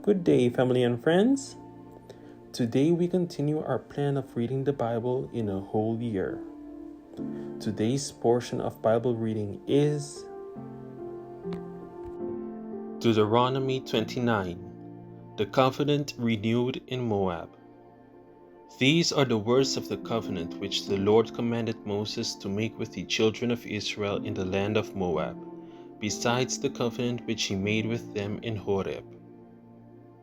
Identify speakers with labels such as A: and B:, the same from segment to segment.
A: Good day, family and friends. Today we continue our plan of reading the Bible in a whole year. Today's portion of Bible reading is Deuteronomy 29, the covenant renewed in Moab. These are the words of the covenant which the Lord commanded Moses to make with the children of Israel in the land of Moab, besides the covenant which he made with them in Horeb.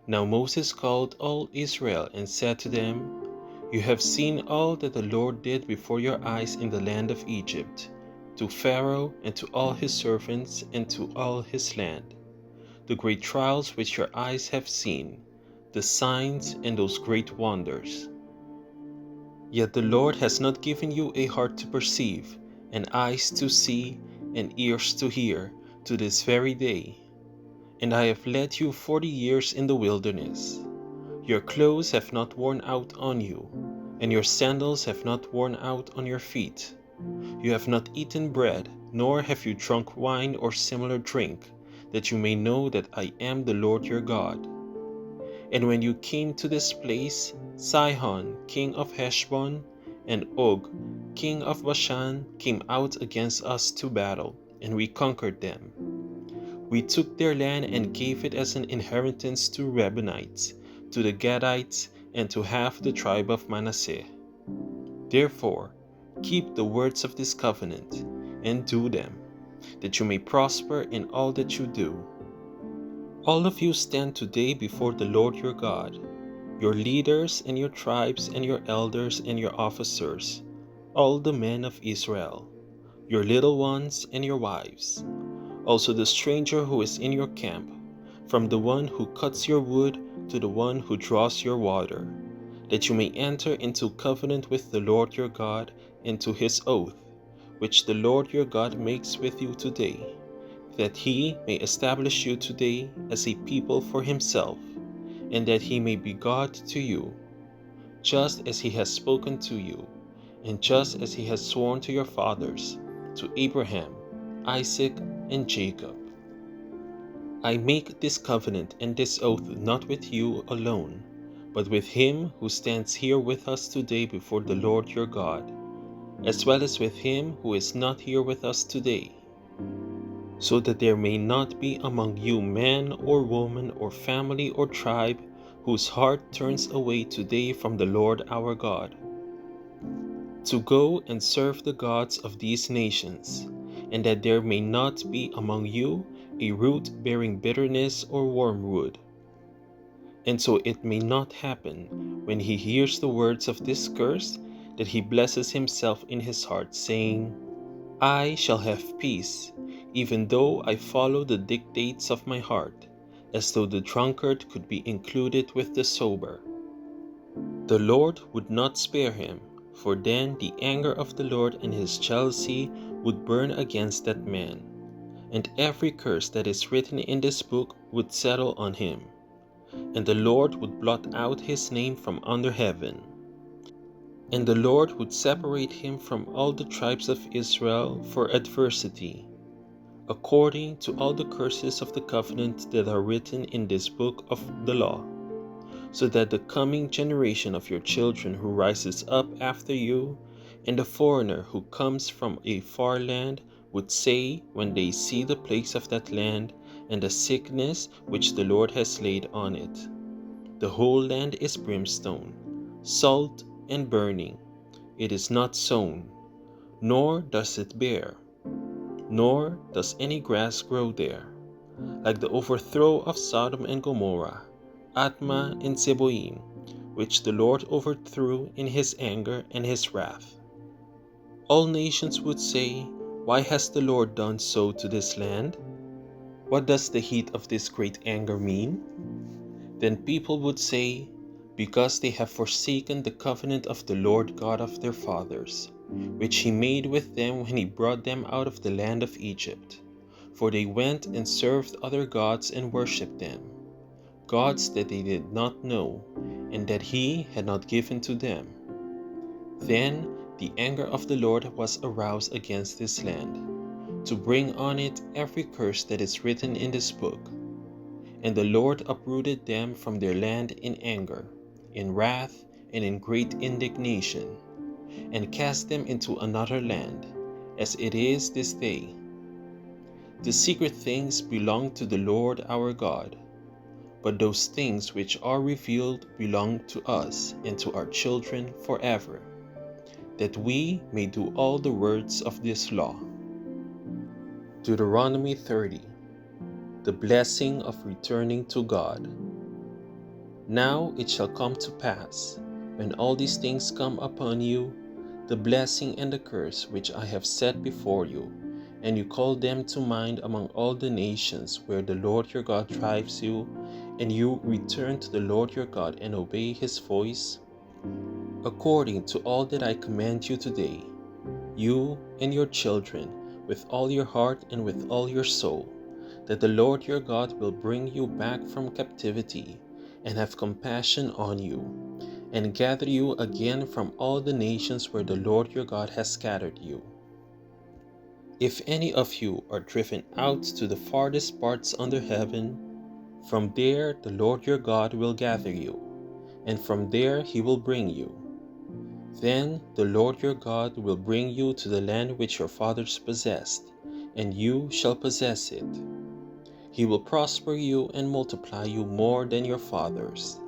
A: Now Moses called all Israel and said to them, You have seen all that the Lord did before your eyes in the land of Egypt, to Pharaoh and to all his servants and to all his land, the great trials which your eyes have seen, the signs and those great wonders. Yet the Lord has not given you a heart to perceive, and eyes to see, and ears to hear, to this very day. And I have led you 40 years in the wilderness. Your clothes have not worn out on you, and your sandals have not worn out on your feet. You have not eaten bread, nor have you drunk wine or similar drink, that you may know that I am the Lord your God. And when you came to this place, Sihon, king of Heshbon, and Og, king of Bashan, came out against us to battle, and we conquered them. We took their land and gave it as an inheritance to Reubenites, to the Gadites, and to half the tribe of Manasseh. Therefore, keep the words of this covenant, and do them, that you may prosper in all that you do. All of you stand today before the Lord your God, your leaders and your tribes and your elders and your officers, all the men of Israel, your little ones and your wives, also the stranger who is in your camp, from the one who cuts your wood to the one who draws your water, that you may enter into covenant with the Lord your God and to his oath, which the Lord your God makes with you today, that he may establish you today as a people for himself, and that he may be God to you, just as he has spoken to you, and just as he has sworn to your fathers, to Abraham, Isaac, and Jacob. I make this covenant and this oath not with you alone, but with him who stands here with us today before the Lord your God, as well as with him who is not here with us today, so that there may not be among you man or woman or family or tribe whose heart turns away today from the Lord our God, to go and serve the gods of these nations, and that there may not be among you a root bearing bitterness or wormwood. And so it may not happen, when he hears the words of this curse, that he blesses himself in his heart, saying, I shall have peace, even though I follow the dictates of my heart, as though the drunkard could be included with the sober. The Lord would not spare him, for then the anger of the Lord and his jealousy would burn against that man, and every curse that is written in this book would settle on him, and the Lord would blot out his name from under heaven. And the Lord would separate him from all the tribes of Israel for adversity, according to all the curses of the covenant that are written in this book of the law, so that the coming generation of your children who rises up after you, and the foreigner who comes from a far land, would say when they see the plagues of that land and the sickness which the Lord has laid on it, the whole land is brimstone, salt and burning. It is not sown, nor does it bear, nor does any grass grow there, like the overthrow of Sodom and Gomorrah, Admah and Zeboim, which the Lord overthrew in his anger and his wrath. All nations would say, Why has the Lord done so to this land? What does the heat of this great anger mean? Then people would say, Because they have forsaken the covenant of the Lord God of their fathers, which he made with them when he brought them out of the land of Egypt. For they went and served other gods and worshipped them, gods that they did not know, and that he had not given to them. Then the anger of the Lord was aroused against this land, to bring on it every curse that is written in this book. And the Lord uprooted them from their land in anger, in wrath, and in great indignation, and cast them into another land, as it is this day. The secret things belong to the Lord our God, but those things which are revealed belong to us and to our children forever, that we may do all the words of this law. Deuteronomy 30. The blessing of returning to God. Now it shall come to pass, when all these things come upon you, the blessing and the curse which I have set before you, and you call them to mind among all the nations where the Lord your God drives you, and you return to the Lord your God and obey his voice, according to all that I command you today, you and your children, with all your heart and with all your soul, that the Lord your God will bring you back from captivity, and have compassion on you, and gather you again from all the nations where the Lord your God has scattered you. If any of you are driven out to the farthest parts under heaven, from there the Lord your God will gather you, and from there he will bring you. Then the Lord your God will bring you to the land which your fathers possessed, and you shall possess it. He will prosper you and multiply you more than your fathers.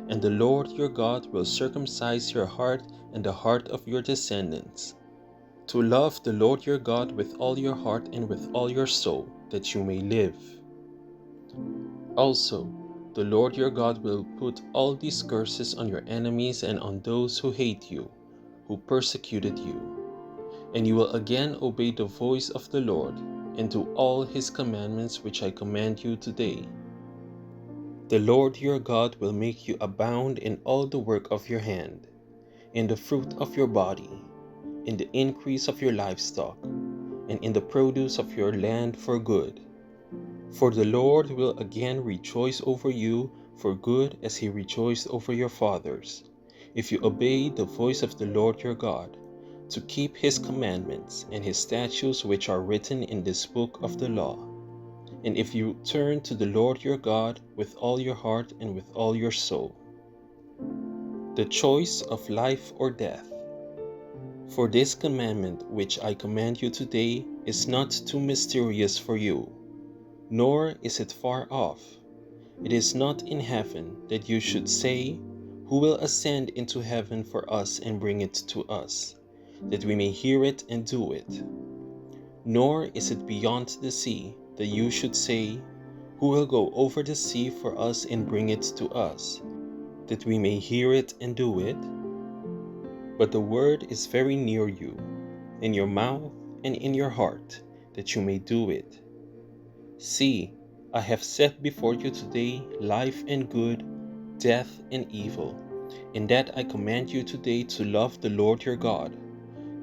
A: And the Lord your God will circumcise your heart and the heart of your descendants, to love the Lord your God with all your heart and with all your soul, that you may live. Also, the Lord your God will put all these curses on your enemies and on those who hate you, who persecuted you. And you will again obey the voice of the Lord, and do all his commandments which I command you today. The Lord your God will make you abound in all the work of your hand, in the fruit of your body, in the increase of your livestock, and in the produce of your land for good. For the Lord will again rejoice over you for good, as he rejoiced over your fathers, if you obey the voice of the Lord your God, to keep his commandments and his statutes which are written in this book of the law. And if you turn to the Lord your God with all your heart and with all your soul. The choice of life or death. For this commandment which I command you today is not too mysterious for you, nor is it far off. It is not in heaven, that you should say, who will ascend into heaven for us and bring it to us, that we may hear it and do it. Nor is it beyond the sea, that you should say, who will go over the sea for us and bring it to us, that we may hear it and do it? But the word is very near you, in your mouth and in your heart, that you may do it. See, I have set before you today life and good, death and evil. In that I command you today to love the Lord your God,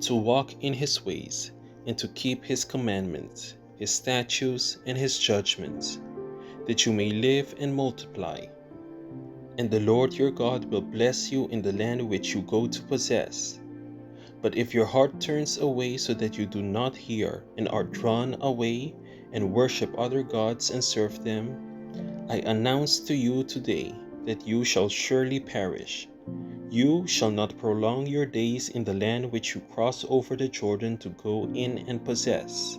A: to walk in his ways, and to keep his commandments, his statutes, and his judgments, that you may live and multiply. And the Lord your God will bless you in the land which you go to possess. But if your heart turns away so that you do not hear, and are drawn away, and worship other gods and serve them, I announce to you today that you shall surely perish. You shall not prolong your days in the land which you cross over the Jordan to go in and possess.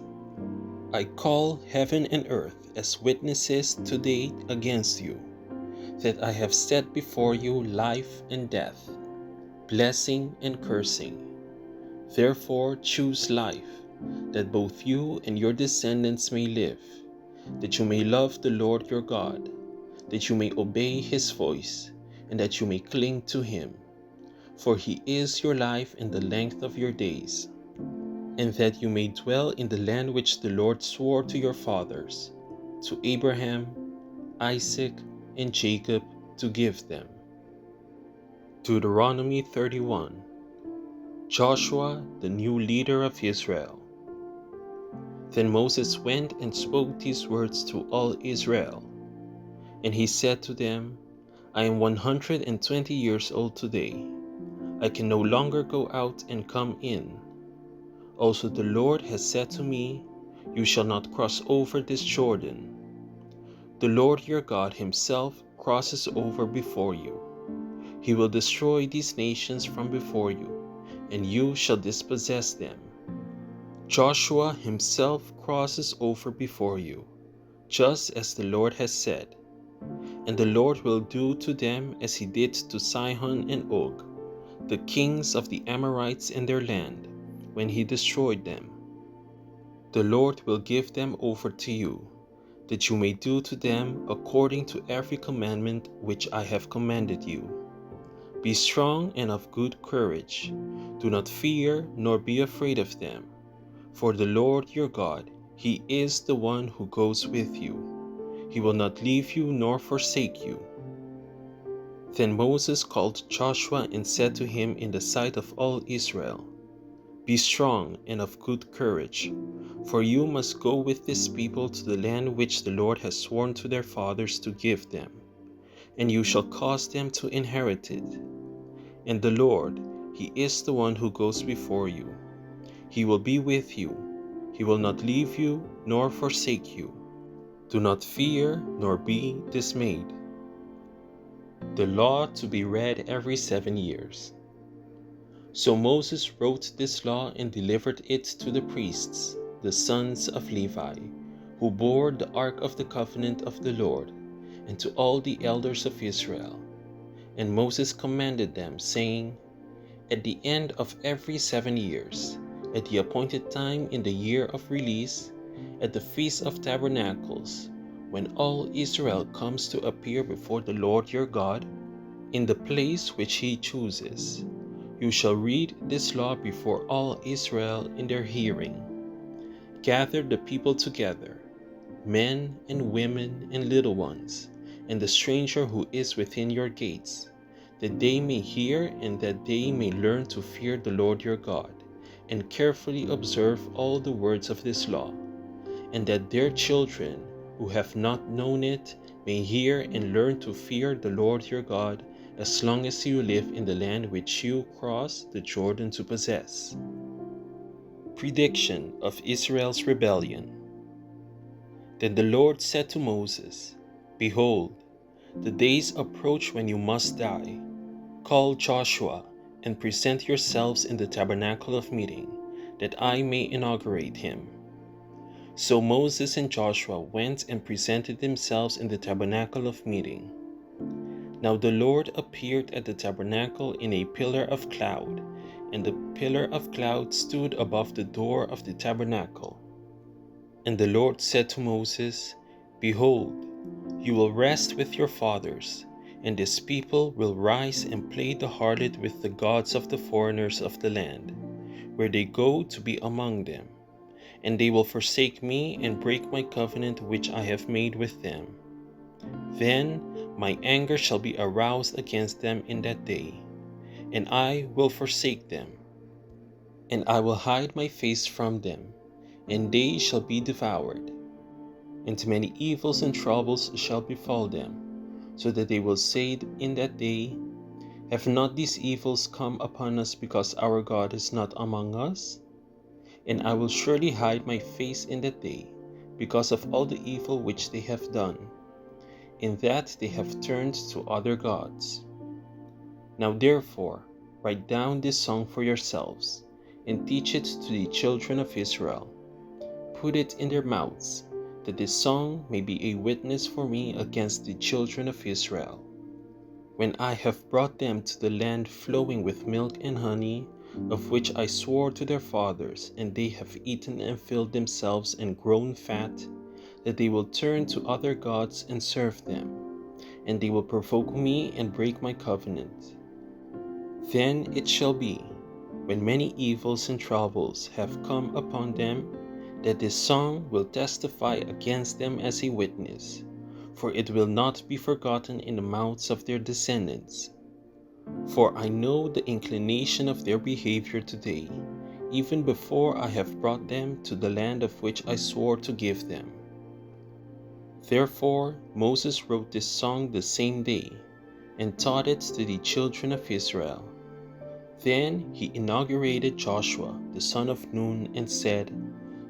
A: I call heaven and earth as witnesses today against you, that I have set before you life and death, blessing and cursing. Therefore choose life, that both you and your descendants may live, that you may love the Lord your God, that you may obey his voice, and that you may cling to him. For he is your life and the length of your days, and that you may dwell in the land which the Lord swore to your fathers, to Abraham, Isaac, and Jacob, to give them. Deuteronomy 31. Joshua, the new leader of Israel. Then Moses went and spoke these words to all Israel. And he said to them, I am 120 years old today. I can no longer go out and come in. Also the Lord has said to me, you shall not cross over this Jordan. The Lord your God himself crosses over before you. He will destroy these nations from before you, and you shall dispossess them. Joshua himself crosses over before you, just as the Lord has said. And the Lord will do to them as he did to Sihon and Og, the kings of the Amorites in their land, when he destroyed them. The Lord will give them over to you, that you may do to them according to every commandment which I have commanded you. Be strong and of good courage. Do not fear nor be afraid of them. For the Lord your God, he is the one who goes with you. He will not leave you nor forsake you. Then Moses called Joshua and said to him in the sight of all Israel, Be strong and of good courage, for you must go with this people to the land which the Lord has sworn to their fathers to give them, and you shall cause them to inherit it. And the Lord, he is the one who goes before you. He will be with you. He will not leave you nor forsake you. Do not fear nor be dismayed. The law to be read every 7 years. So Moses wrote this law and delivered it to the priests, the sons of Levi, who bore the ark of the covenant of the Lord, and to all the elders of Israel. And Moses commanded them, saying, At the end of every 7 years, at the appointed time in the year of release, at the Feast of Tabernacles, when all Israel comes to appear before the Lord your God, in the place which he chooses, you shall read this law before all Israel in their hearing. Gather the people together, men and women and little ones, and the stranger who is within your gates, that they may hear and that they may learn to fear the Lord your God, and carefully observe all the words of this law, and that their children, who have not known it, may hear and learn to fear the Lord your God, as long as you live in the land which you cross the Jordan to possess. Prediction of Israel's rebellion. Then the Lord said to Moses, Behold, the days approach when you must die. Call Joshua and present yourselves in the tabernacle of meeting, that I may inaugurate him. So Moses and Joshua went and presented themselves in the tabernacle of meeting. Now the Lord appeared at the tabernacle in a pillar of cloud, and the pillar of cloud stood above the door of the tabernacle. And the Lord said to Moses, Behold, you will rest with your fathers, and this people will rise and play the harlot with the gods of the foreigners of the land, where they go to be among them. And they will forsake me and break my covenant which I have made with them. Then my anger shall be aroused against them in that day, and I will forsake them. And I will hide my face from them, and they shall be devoured. And many evils and troubles shall befall them, so that they will say in that day, Have not these evils come upon us because our God is not among us? And I will surely hide my face in that day, because of all the evil which they have done, in that they have turned to other gods. Now therefore, write down this song for yourselves, and teach it to the children of Israel. Put it in their mouths, that this song may be a witness for me against the children of Israel. When I have brought them to the land flowing with milk and honey, of which I swore to their fathers, and they have eaten and filled themselves and grown fat, that they will turn to other gods and serve them, and they will provoke me and break my covenant. Then it shall be, when many evils and troubles have come upon them, that this song will testify against them as a witness, for it will not be forgotten in the mouths of their descendants. For I know the inclination of their behavior today, even before I have brought them to the land of which I swore to give them. Therefore Moses wrote this song the same day, and taught it to the children of Israel. Then he inaugurated Joshua the son of Nun, and said,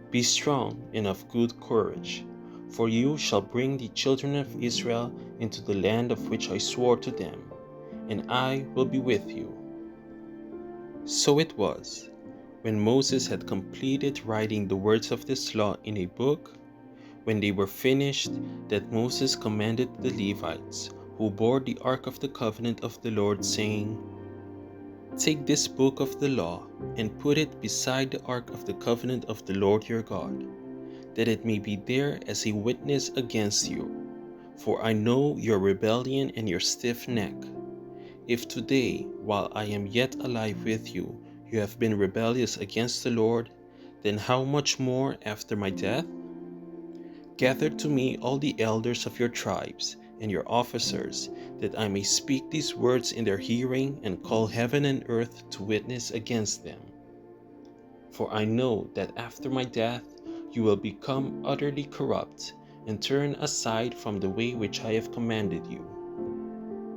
A: Be strong and of good courage, For you shall bring the children of Israel into the land of which I swore to them, and I will be with you. So it was, when Moses had completed writing the words of this law in a book, when they were finished, that Moses commanded the Levites, who bore the ark of the covenant of the Lord, saying, Take this book of the law, and put it beside the ark of the covenant of the Lord your God, that it may be there as a witness against you. For I know your rebellion and your stiff neck. If today, while I am yet alive with you, you have been rebellious against the Lord, then how much more after my death? Gather to me all the elders of your tribes and your officers, that I may speak these words in their hearing and call heaven and earth to witness against them. For I know that after my death you will become utterly corrupt and turn aside from the way which I have commanded you.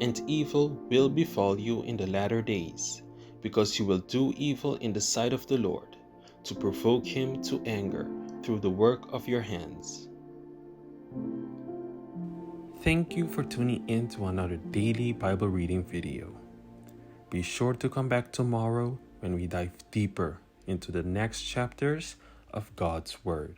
A: And evil will befall you in the latter days, because you will do evil in the sight of the Lord, to provoke him to anger through the work of your hands. Thank you for tuning in to another daily Bible reading video. Be sure to come back tomorrow when we dive deeper into the next chapters of God's Word.